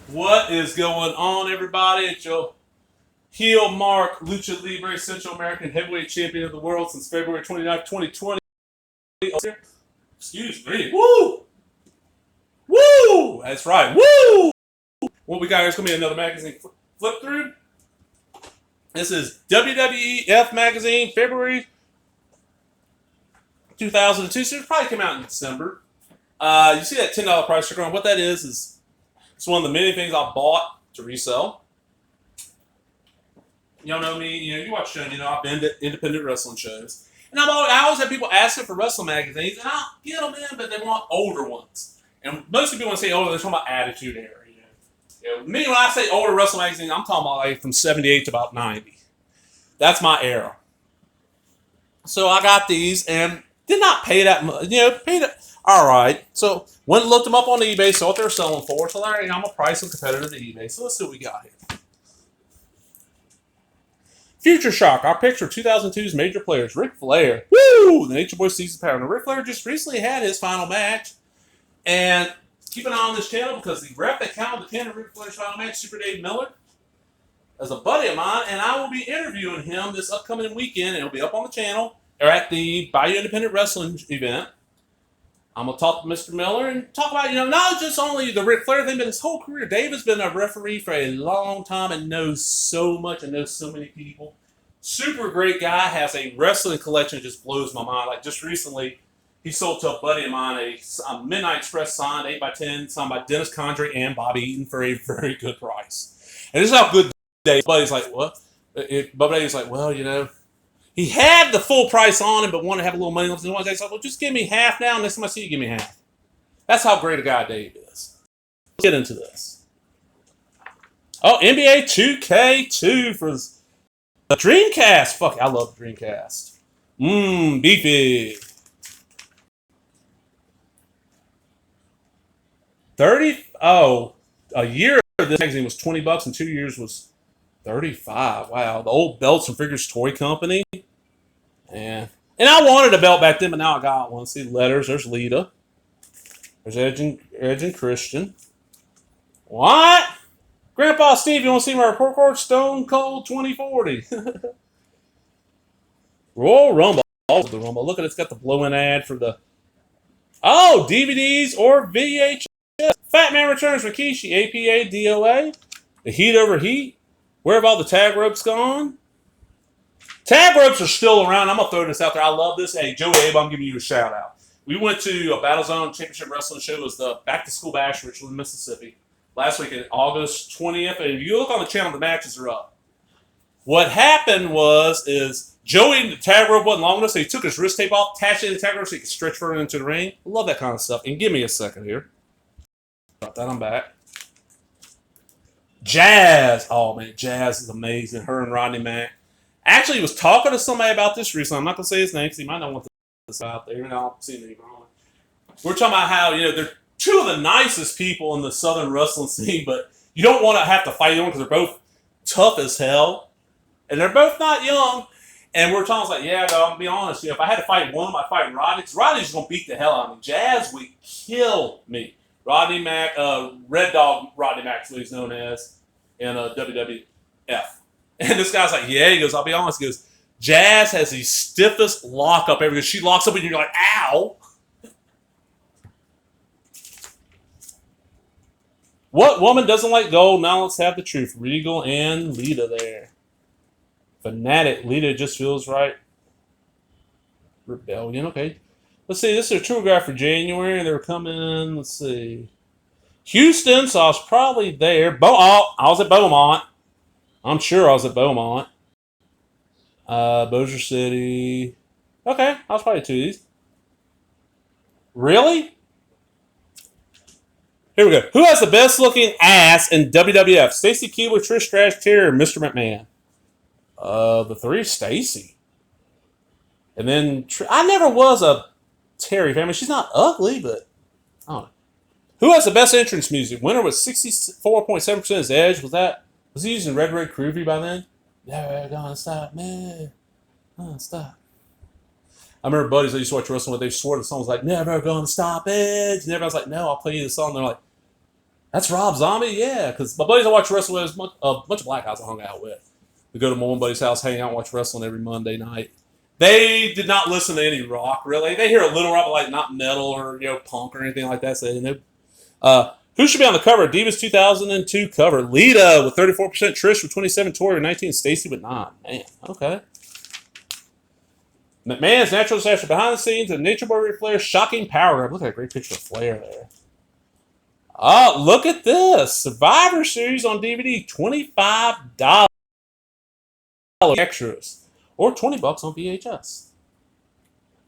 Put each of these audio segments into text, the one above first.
What is going on, everybody? It's your heel mark Lucha Libre Central American Heavyweight Champion of the world since February 29th, 2020. Excuse me. Woo! Woo! That's right. Woo! What we got here is going to be another magazine flip through. This is WWF Magazine February 2002. So it probably came out in December. You see that $10 price sticker on. What that is it's one of the many things I bought to resell. Y'all know me, you watch shows, I've been to independent wrestling shows. And I always have people asking for wrestling magazines, and I'll get them in, but they want older ones. And most people want to say older, they're talking about Attitude Era. Me, when I say older wrestling magazine, I'm talking about like from 78 to about 90. That's my era. So I got these and did not pay that much, paid it all right. So went and looked them up on eBay, saw what they were selling for. So I'm a price and competitor to eBay. So let's see what we got here. Future Shock, our picture of 2002's major players. Ric Flair. Woo! The Nature Boy Season Power. Now, Ric Flair just recently had his final match. And keep an eye on this channel because the ref that counted the 10 of Ric Flair's final match, Super Dave Miller, is a buddy of mine. And I will be interviewing him this upcoming weekend. And it'll be up on the channel or at the Bayou Independent Wrestling event. I'm going to talk to Mr. Miller and talk about, not just only the Ric Flair thing, but his whole career. Dave has been a referee for a long time and knows so much and knows so many people. Super great guy, has a wrestling collection that just blows my mind. Like just recently, he sold to a buddy of mine a Midnight Express signed 8x10 signed by Dennis Condrey and Bobby Eaton for a very good price. And this is how good Dave. Buddy's like, what? Dave's like, well, he had the full price on him, but wanted to have a little money left. And one day's like, well, just give me half now. Next time I see you, give me half. That's how great a guy Dave is. Let's get into this. Oh, NBA 2K2 for the Dreamcast. Fuck, I love the Dreamcast. Beefy. 30. Oh, a year of this magazine was $20 and 2 years was 35. Wow, the old Belts and Figures Toy Company. Yeah. And I wanted a belt back then, but now I got one. See letters. There's Lita. There's Edge and Christian. What? Grandpa Steve, you want to see my report card? Stone Cold 2040. Royal Rumble. The Rumble. Look at it. It's got the blow-in ad for the... Oh, DVDs or VHS. Fat Man Returns Rikishi. APA, DOA. The Heat over Heat. Where have all the tag ropes gone? Tag ropes are still around. I'm going to throw this out there. I love this. Hey, Joe Abe, I'm giving you a shout out. We went to a Battlezone Championship Wrestling show. It was the Back to School Bash, Richland, Mississippi. Last week, August 20th. And if you look on the channel, the matches are up. What happened is Joey, the tag rope wasn't long enough, so he took his wrist tape off, attached it to the tag rope so he could stretch further into the ring. I love that kind of stuff. And give me a second here. About that, I'm back. Jazz. Oh, man, Jazz is amazing. Her and Rodney Mack. Actually, was talking to somebody about this recently. I'm not going to say his name because he might not want this out there. And I'll see anything wrong. We're talking about how, they're two of the nicest people in the Southern wrestling scene, but you don't want to have to fight them because they're both tough as hell. And they're both not young. And we're talking like, yeah, though, I'll be honest. If I had to fight one of them, I'd fight Rodney. Because Rodney's going to beat the hell out of me. Jazz would kill me. Rodney Mack, Red Dog Rodney Mack is what he's known as in WWF. And this guy's like, yeah, he goes, I'll be honest. He goes, Jazz has the stiffest lockup ever. She locks up and you're like, ow. What woman doesn't like gold? Now let's have the truth. Regal and Lita there. Fanatic. Lita just feels right. Rebellion. Okay. Let's see. This is a tour guide for January. They're coming. Let's see. Houston. So I was probably there. I was at Beaumont. I'm sure I was at Beaumont. Bossier City. Okay. I was probably two of these. Really? Here we go. Who has the best looking ass in WWF? Stacy Keibler, Trish Stratus, Terry, or Mr. McMahon? The three, Stacy. And then I never was a Terry fan. I mean, she's not ugly, but I don't know. Who has the best entrance music? Winner was 64.7% is Edge. Was he using Red Red Groovy by then? Never gonna stop me. Gonna stop. I remember buddies I used to watch wrestling with, they swore the song was like, never gonna stop Edge. And everybody's like, no, I'll play you the song. And they're like, That's Rob Zombie, yeah. Because my buddies I watch wrestling with, a bunch of black guys I hung out with. We go to my one buddy's house, hang out, and watch wrestling every Monday night. They did not listen to any rock, really. They hear a little rock, but like not metal or punk or anything like that. So they know. Who should be on the cover? Divas 2002 cover. Lita with 34%, Trish with 27, Tori with 19, Stacy with 9. Man, okay. McMahon's natural disaster behind the scenes and Nature Boy Ric Flair's shocking power grab. Look at that great picture of Flair there. Oh, look at this. Survivor Series on DVD. $25 extras. Or $20 on VHS.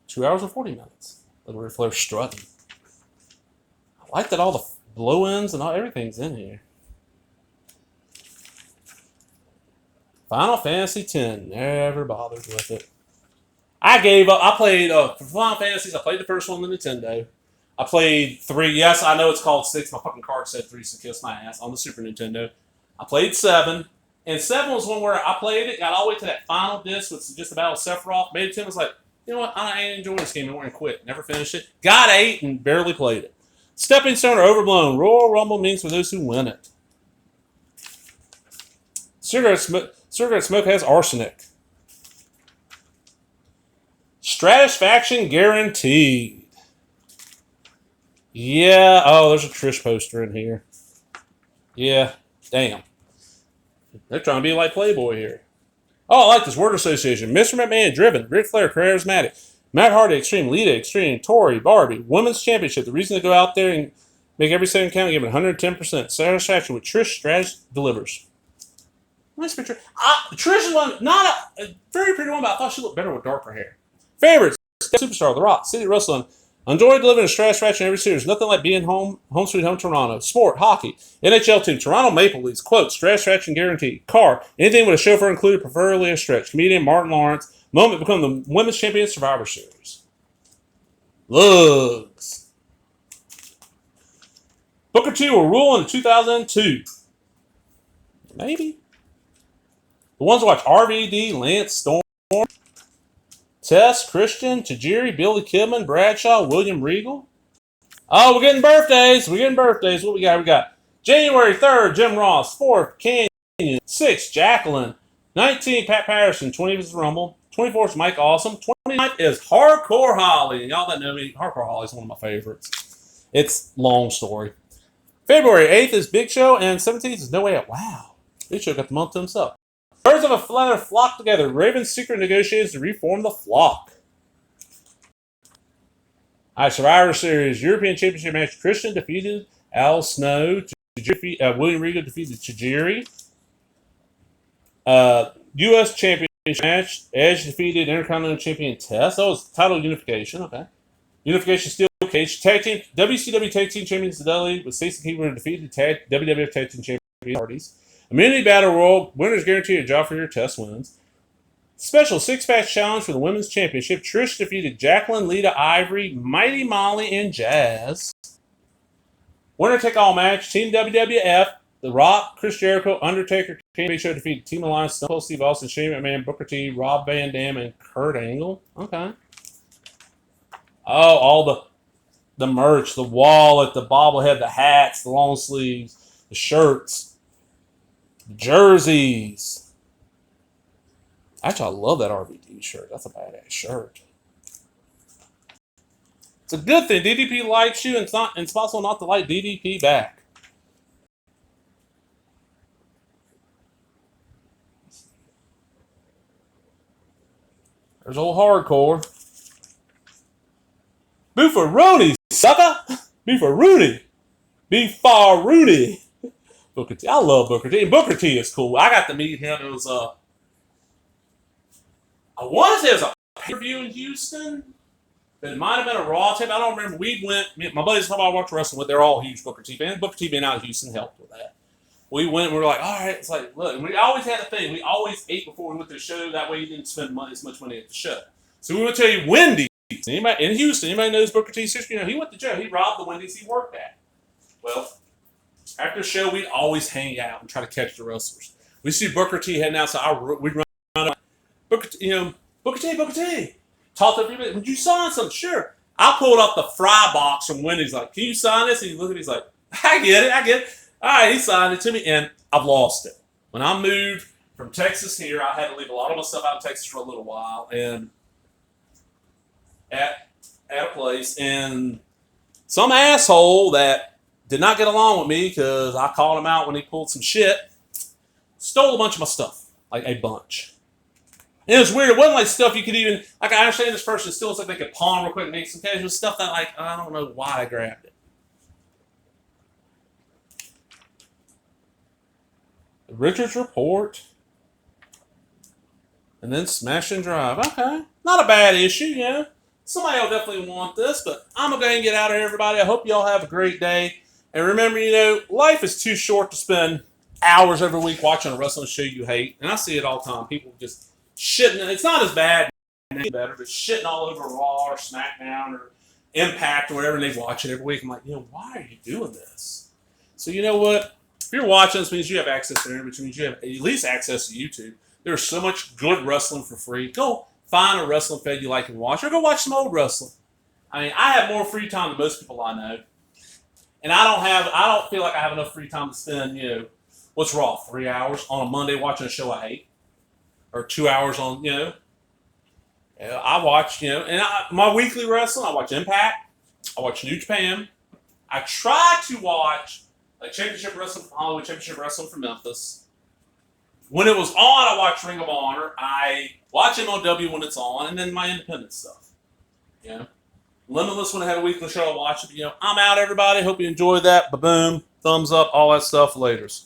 2 hours and 40 minutes. Look at Ric Flair strutting. I like that all the blow-ins and everything's in here. Final Fantasy X. Never bothered with it. I gave up. I played, for Final Fantasies, I played the first one on the Nintendo. I played 3. Yes, I know it's called 6. My fucking card said 3, so kiss my ass, on the Super Nintendo. I played 7. And 7 was one where I played it, got all the way to that final disc, which is just about Sephiroth. Made it 10, was like, you know what, I ain't enjoying this game anymore, and quit. Never finished it. Got 8 and barely played it. Stepping Stone or Overblown. Royal Rumble means for those who win it. Cigarette smoke has arsenic. Stratisfaction guaranteed. Yeah. Oh, there's a Trish poster in here. Yeah. Damn. They're trying to be like Playboy here. Oh, I like this word association. Mr. McMahon, driven. Ric Flair, charismatic. Matt Hardy, extreme. Lita, extreme. Tori, Barbie. Women's championship. The reason to go out there and make every second count, give it 110%. Satisfaction with Trish Stratus delivers. Nice picture. Trish is one, not a very pretty one, but I thought she looked better with darker hair. Favorites. Superstar, The Rock, City Wrestling. Enjoy delivering a satisfaction every series. Nothing like being home sweet home Toronto. Sport, hockey, NHL team, Toronto Maple Leafs. Quote, satisfaction guaranteed. Car, anything with a chauffeur included, preferably a stretch. Comedian Martin Lawrence. Moment become the Women's Champion Survivor Series. Lugs. Booker T will rule in 2002. Maybe. The ones who watch RVD, Lance Storm, Tess, Christian, Tajiri, Billy Kidman, Bradshaw, William Regal. Oh, we're getting birthdays. What we got? We got January 3rd, Jim Ross. 4th, Canyon. 6th, Jacqueline. 19th, Pat Patterson. 20th is Rumble. 24th, Mike Awesome. 29th is Hardcore Holly. And y'all that know me, Hardcore Holly is one of my favorites. It's long story. February 8th is Big Show. And 17th is No Way Out. Wow. Big Show got the month to himself. Birds of a feather flock together. Raven's secret negotiates to reform the flock. All right, Survivor Series European Championship match. Christian defeated Al Snow. William Regal defeated Tajiri. U.S. Championship match. Edge defeated Intercontinental Champion Tess. That was title unification. Okay. Unification Steel Cage. Tag Team WCW Tag Team Champions Dudley with Stacey Keebler defeated WWF Tag Team Champions parties. Immunity Battle Royal. Winners guaranteed a job for your Test wins. Special 6-match challenge for the Women's Championship. Trish defeated Jacqueline, Lita, Ivory, Mighty Molly, and Jazz. Winner take all match. Team WWF. The Rock, Chris Jericho, Undertaker, Big Show defeated Team Alliance, Stone Cold Steve Austin, Shane McMahon, Booker T, Rob Van Dam, and Kurt Angle. Okay. Oh, all the merch, the wallet, the bobblehead, the hats, the long sleeves, the shirts. Jerseys. Actually, I love that RVD shirt. That's a badass shirt. It's a good thing. DDP likes you, and it's possible not to like DDP back. There's old Hardcore. Beef-a-rooney, sucker! Beef-a-rooney. Beef-a-rooney. Booker T. I love Booker T. And Booker T is cool. I got to meet him. It was I want to say it was a pay-per-view in Houston, but it might have been a Raw tape. I don't remember. We went. My buddies I watched wrestling with. They're all huge Booker T fans. Booker T being out of Houston helped with that. We went. And we were like, all right. It's like, look. And we always had a thing. We always ate before we went to the show. That way, you didn't spend as much money at the show. So we went to a Wendy's. Anybody in Houston? Anybody knows Booker T's history? He went to jail. He robbed the Wendy's he worked at. Well. After the show, we'd always hang out and try to catch the wrestlers. We see Booker T heading out, so we'd run around. Booker T. Talk to everybody. Would you sign something? Sure. I pulled up the fry box from Wendy's, like, can you sign this? And he looked at me, he's like, I get it. I get it. All right, he signed it to me, and I've lost it. When I moved from Texas here, I had to leave a lot of my stuff out in Texas for a little while, and at a place, and some asshole that did not get along with me because I called him out when he pulled some shit, stole a bunch of my stuff, like a bunch. And it was weird. It wasn't like stuff you could even, like, I understand this person still looks like they could pawn real quick and make some cash. It was stuff that, like, I don't know why I grabbed it. Richard's report. And then smash and drive. Okay. Not a bad issue, yeah. Somebody will definitely want this, but I'm going to go ahead and get out of here, everybody. I hope y'all have a great day. And remember, life is too short to spend hours every week watching a wrestling show you hate. And I see it all the time. People just shitting. It's not as bad, better, but shitting all over Raw or SmackDown or Impact or whatever, and they watch it every week. I'm like, why are you doing this? So you know what? If you're watching, this means you have access to internet, which means you have at least access to YouTube. There's so much good wrestling for free. Go find a wrestling fed you like and watch, or go watch some old wrestling. I mean, I have more free time than most people I know, and I don't feel like I have enough free time to spend, what's Raw, 3 hours on a Monday watching a show I hate, or 2 hours on, I watch, and my weekly wrestling. I watch Impact, I watch New Japan. I try to watch like Championship Wrestling from Hollywood, Championship Wrestling from Memphis. When it was on, I watch Ring of Honor. I watch MLW when it's on, and then my independent stuff. Limitless, when I had a weekly show, I watch it. I'm out, everybody. Hope you enjoyed that. Ba-boom. Thumbs up, all that stuff. Laters.